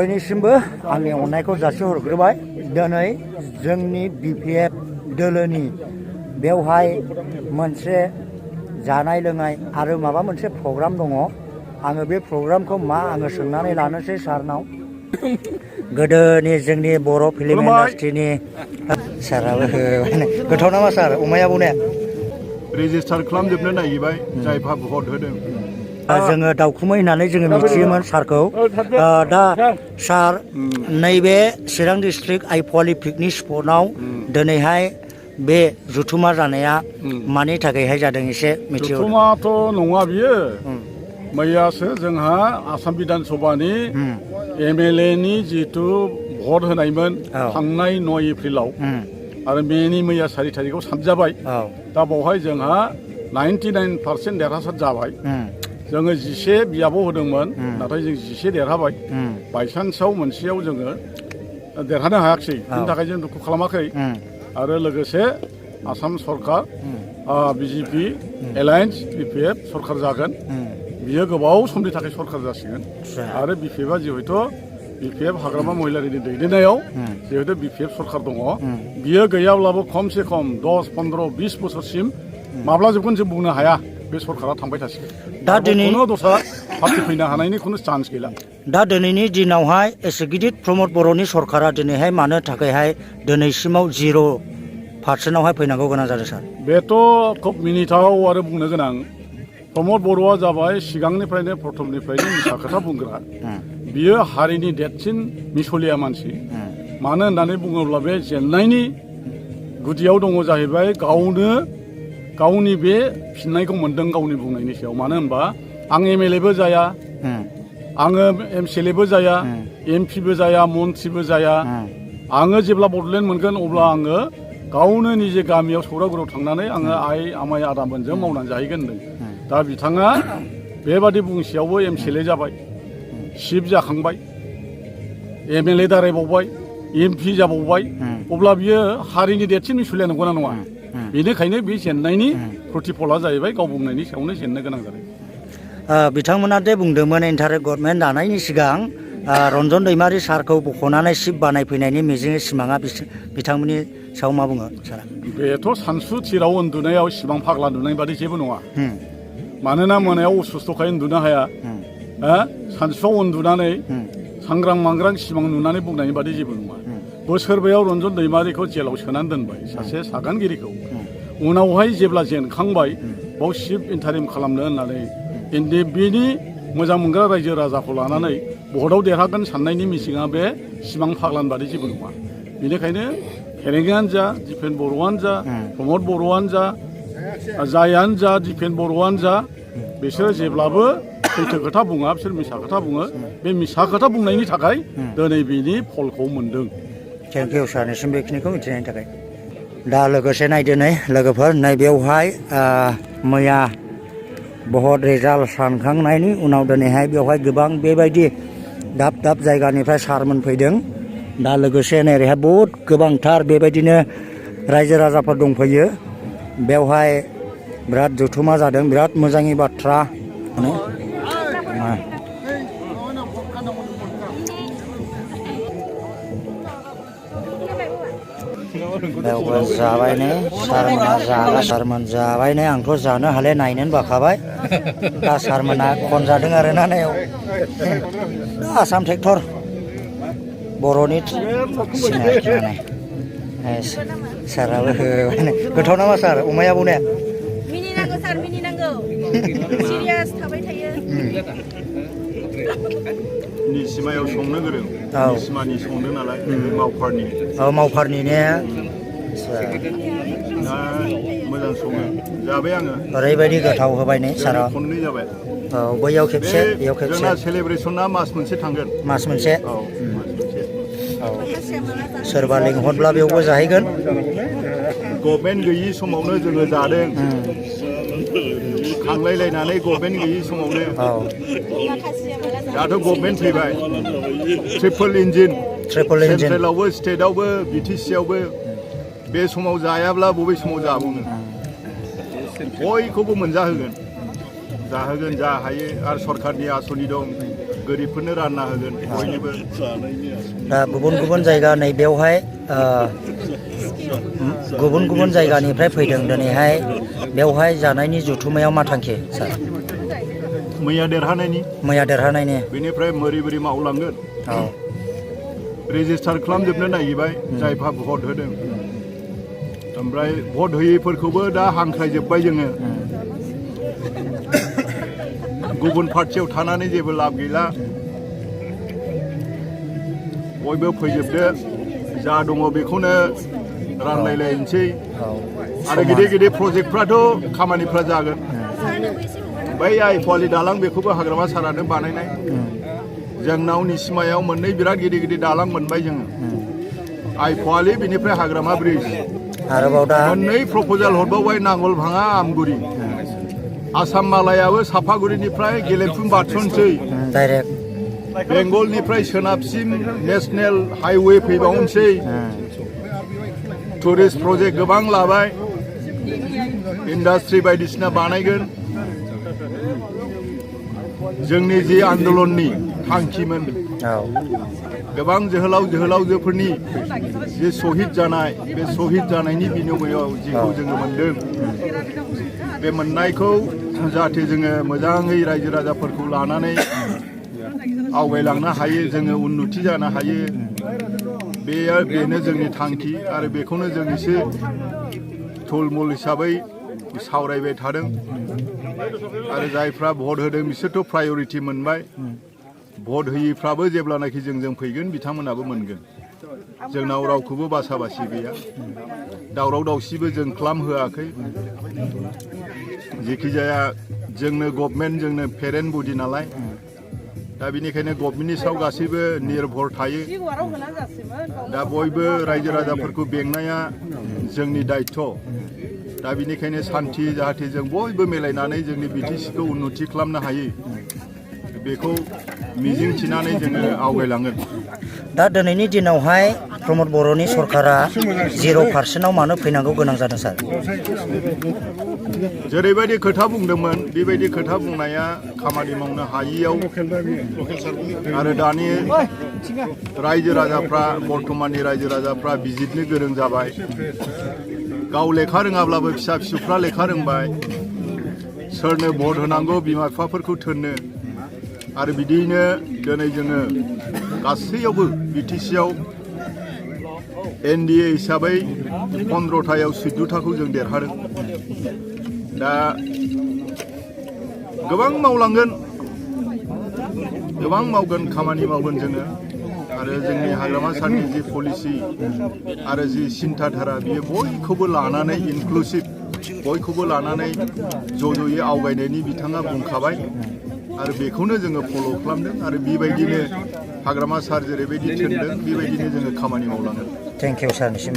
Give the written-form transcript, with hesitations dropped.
बयनिसिमबो आंनि अननायखौ जासिहरग्रोबाय। दिनै जोंनि BPF दोलोनि बेवहाय मोनसे जानाय लोंनाय आरो माबा मोनसे प्रग्राम दङ। आङो बे प्रग्रामखौ मा आङो सोंनानै लानोसै सारनाव। गोदोनि जोंनि बर' फिल्म इन्डास्ट्रिनि साराबो गोथाव नामा सार अमाया बुंनाया? रेजिस्टार खालामजोबनो नागिरबाय जायफा भट होदों। जोङो दावखुमै होननानै जोङो मिथियोमोन सारखौ। दा सार नैबे चिरां डिस्ट्रिक्ट आइफवालि पिकनिक स्पटआव दिनैहाय बे जुथुमा जानाया मानि थाखायहाय जादों एसे मिथियो? जुथुमाथ' नङा बियो। मैयासो जोंहा आसाम बिधान सभानि MLA नि जिहेतु भट होनायमोन थांनाय 9 एप्रिलाव आरो मेनि मैया 4 थारिखआव साबजाबाय। दा बावहाय जोंहा 99% देरहासार जाबाय। जोङो 11 बियाबाव होदोंमोन नाथाय जों 11 देरहाबाय। बायसान्सआव मोनसेयाव जोङो देरहानो हायाखिसै। बिनि थाखाय जों दुखु खालामाखै। आरो लोगोसे आसाम सरकार BJP एलायन्स BPF सरकार जागोन। बियो गोबाव समनि थाखाय सरकार जासिगोन। आरो BPFआ जिहेतु BPF हाग्रामा महिलारिनि दैदेननायाव जिहेतु BPF सरकार दङ। बियो गैयाब्लाबो खमसे खम 10, 15, 20 बोसोरसिम माब्ला जोबगोन जों बुंनो हाया। बे सरकारा थांबाय थासिगोन। दा दिनै दस्रा पार्टि फैनो हानायनि खुनु चान्स गैला। दा दिनैनि दिनावहाय एसे गिदिर प्रमद बर'नि सरकारा दिनैहाय मानो थाखायहाय दिनैसिमाव 0%आवहाय फैनांगौ गोनां जादों सार? बेथ' खोब मिनिथाव आरो बुंनो गोनां। प्रमद बर'आ जाबाय सिगांनिफ्रायनो प्रथमनिफ्रायनो मिसा खोथा बुंग्रा। बियो हारिनि देरसिन मिसलिया मानसि। मानो होननानै बुङोब्ला बे जेननायनि गुदियाव दङ जाहैबाय गावनि बे फिननायखौ मोनदों गावनि बुंनायनि सायाव। मानो होनबा आं MLAबो जाया, आङो MCLAबो जाया, MP बो जाया, मन्त्रिबो जाया। आङो जेब्ला बड'लेण्ड मोनगोन अब्ला आङो गावनो निजे गामियाव सौरागुरियाव थांनानै आङो आइ आमाइ आदामोनजों मावनानै जाहैगोन होनदों। दा बिथाङा बेबादि बुंसेयावबो MCLA जाबाय, चिफ जाखांबाय, MLA दारायबावबाय, MP जाबावबाय। अब्ला बियो हारिनि देरसिन मिसलिया नंगौना नङा? बेनिखायनो बे जेननायनि प्रतिफला जाहैबाय गाव बुंनायनि सायावनो जेननो गोनां जादों। बिथांमोना दे बुंदोंमोन इन्टारेक्ट गभर्नमेन्ट दानायनि सिगां रन्जन दैमारि सारखौ बख'नानै चिफ बानायफैनायनि मिजिं सिमाङा बिथांमोननि सायाव मा बुङो सारा? बेथ' सानसु थिराव उन्दुनायाव सिमां फाग्ला नुनाय बादि जेबो नङा। मानोना मोनायाव असुस्थ'खाय उन्दुनो हाया। सानसुआव उन्दुनानै सांग्रां मांग्रां सिमां नुनानै बुंनायनि बादि जेबो नङा। बोसोरबायाव रन्जन दैमारिखौ जेलाव सोनानै दोनबाय सासे सागानगिरिखौ। उनावहाय जेब्ला जेनखांबाय बाव चिफ इन्टारिम खालामनो होननानै बिनि मोजां मोनग्रा रायजो राजाखौ लानानै भटआव देरहागोन साननायनि मिजिङा बे सिमां फाग्लानि बादि जेबो नङा। बेनिखायनो फेरेंगायानो जा, दिपेन बर'आनो जा, प्रमद बर'आनो जा, जायानो जा, दिपेन बर'आनो जा, बिसोरो जेब्लाबो सैथो खोथा बुङा, बिसोर मिसा खोथा बुङो। बे मिसा खोथा बुंनायनि थाखाय दिनै बिनि फलखौ मोनदों। थेंक इउ सारनिसिम बेखिनिखौ मिथिनायनि थाखाय। दा लोगोसे नायदो नै लोगोफोर, नैबेवहाय मैया भट रिजाल्ट सानखांनायनि उनाव दिनैहाय बेवहाय गोबां बेबायदि दाब दाब जायगानिफ्राय सारमोन फैदों। दा लोगोसे नैरैहाय बहुद गोबांथार बेबायदिनो रायजो राजाफोर दंफैयो। बेवहाय बिराद जथुमा जादों, बिराद मोजांनि बाथ्रा। बेवबो जाबाय नै सारमोन जाबाय नै। आंथ' जानो हाले, नायनोनो बाखाबाय। दा सारमोना खनजादों आरो ना नायाव। आसाम ट्रेक्टर बर'नि सिनायनाय साराबो होबाय नै। गोथाव नामा सार अमाया बुंनाया? मिनिनांगौ सार, मिनिनांगौ। सिरियास थाबाय थायो। निसिमायाव संनो गोरों। निसिमानि संदों नालाय मावफारनि। मावफारनि ने? मोजां सङो। जाबाय आङो। ओरैबायदि गोथाव होबाय नै सारा। खननै जाबाय। बैयाव खेबसे, बेयाव खेबसे। जोंना सेलेब्रेसना मास मोनसे थांगोन। मास मोनसे? औ, मास मोनसे। सोरबा लिंहरब्ला बेयावबो जाहैगोन। गभर्नमेन्ट गैयि समावनो जोङो जादों। खांलायलायनानै गभर्नमेन्ट गैयि समावनो। दाथ' गभर्नमेन्ट फैबाय। Triple engine. सेन्ट्रेलावबो, स्टेटआवबो, BTC-आवबो। बे समाव जायाब्ला बबे समाव जाबावनो? बयखौबो मोनजाहोगोन। जाहोगोन जा हायो आरो सरकारनि आसनि दं गोरिबफोरनो रानना होगोन बयनोबो। दा गुबुन गुबुन जायगा नैबेयावहाय गुबुन गुबुन जायगानिफ्राय फैदों दिनैहाय बेवहाय जानायनि जथुमायाव मा थांखि सार? मैया देरहानायनि बेनिफ्राय मोरै मावलांगोन। रेजिस्टार खालामजोबनो नागिरबाय जायफा भट होदों, ओमफ्राय भट होयैफोरखौबो दा हांख्रायजोब्बाय जोङो। गुबुन पार्टियाव थानानै जेबो लाब गैला, बयबो फैजोबदो, जा दङ बेखौनो रानलायलायनोसै आरो गिदिर प्रजेक्टफ्राथ' खामानिफ्रा जागोन। बै आइफवालि दालां बेखौबो हाग्रामा सारानो बानायनाय। जोंनाव निसिमायाव मोननै बिराद गिदिर दालां मोनबाय जोङो, आइफवालि बेनिफ्राय हाग्रामा ब्रिज। आरोबाव दा मोननै प्रप'जाल हरबावबाय, नांगलभाङा आमगुरि। आसाम मालायाबो सापागुरिनिफ्राय गेलेमफुं बारस'नोसै, डाइरेक्ट बेंगलनिफ्राय सोनाबसिम नेसनेल हाइवे फैबावनोसै। टुरिस्ट प्रजेक्ट गोबां लाबाय, इन्डास्ट्रि बायदिसिना बानायगोन। जोंनि जि आन्दलननि थांखिमोन, गोबां जोहोलावजोफोरनि जे शहीद जानाय, बे शहीद जानायनि बिनिमयआव जिखौ जोङो मोनदों, बे मोननायखौ जाहाथे जोङो मोजाङै रायजो राजाफोरखौ लानानै आवगायलांनो हायो, जोङो उन्नति जानो हायो, बेनो जोंनि थांखि। आरो बेखौनो जों एसे थुलमुल हिसाबै सावरायबाय थादों। आरो जायफ्रा भट होदों बिसोरथ' प्रायरिटि मोनबाय, भट होयैफ्राबो जेब्लानाखि जोंजों फैगोन बिथांमोनाबो मोनगोन। जोंनाव रावखौबो बासा बासि गैया, दावराव दावसिबो जों खालामहोआखै। जेखिजाया जोंनो गभर्नमेन्ट, जोंनो पेरेन्ट बडि नालाय, दा बेनिखायनो गभर्नमेन्टनि सायाव गासैबो निर्भर थायो। दा बयबो रायजो राजाफोरखौ बेंनाया जोंनि दायित्व। दा बेनिखायनो सान्थि जाहाथे जों बयबो मिलायनानै जोंनि बिटिसिखौ उन्नति खालामनो हायो, बेखौ मिजिंथिनानै जोङो आवगायलांगोन। दा दिनैनि दिनावहाय प्रमद बर'नि सरकारा 0% मानो फैनांगौ गोनां जादों सार? जेरैबायदि खोथा बुंदोंमोन बेबायदि खोथा बुंनाया खामानि मावनो हायियाव आरो दानि रायजो राजाफ्रा, बर्तमाननि रायजो राजाफ्रा बिजिरनो गोरों जाबाय। गाव लेखा रोङाब्लाबो फिसा फिसौफ्रा लेखा रोंबाय, सोरनो भट होनांगौ बिमा बिफाफोरखौ थोननो। आरो बिदियैनो दिनै जोङो गासैयावबो बिटिसिआव NDA हिसाबै 15थायाव 14थाखौ जों देरहादों। दा गोबां मावलांगोन, गोबां मावगोन, खामानि मावगोन जोङो। आरो जोंनि हाग्रामा सारनि जि पलिसि आरो जि सिन्थाधारा, बियो बयखौबो लानानै इनक्लुसिभ, बयखौबो लानानै ज'यै आवगायनायनि बिथाङा बुंखाबाय। आरो बेखौनो जोङो फल' खालामदों आरो बेबायदिनो हाग्रामा सार जेरैबायदि थिनदों बेबायदिनो जोङो खामानि मावलांगोन। Thank you सारनिसिम।